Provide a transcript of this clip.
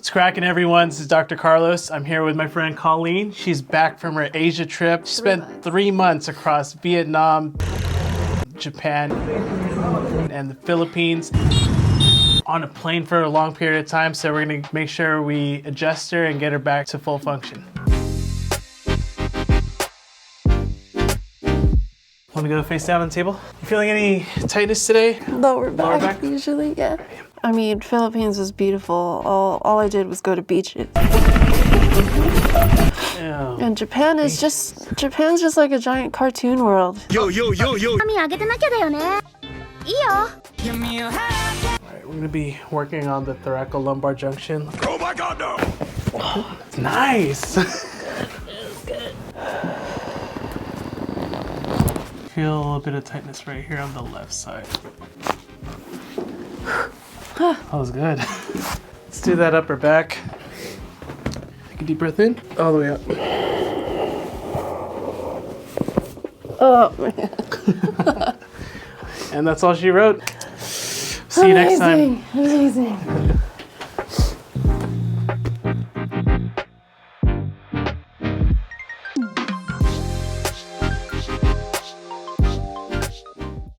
What's cracking, everyone? This is Dr. Carlos. I'm here with my friend Colleen. She's back from her Asia trip. She spent 3 months across Vietnam, Japan, and the Philippines on a plane for a long period of time. So we're gonna make sure we adjust her and get her back to full function. Want to go face down on the table? You feeling any tightness today? Lower back, back? usually, yeah. I mean, Philippines was beautiful. All I did was go to beaches. Yeah. And Japan's just like a giant cartoon world. Yo, yo, yo, yo. Alright, we're gonna be working on the thoracolumbar junction. Oh my God, no. Nice! Good. Feel a little bit of tightness right here on the left side. That was good. Let's do that upper back. Take a deep breath in, all the way up. Oh, man. And that's all she wrote. See you next time. Amazing.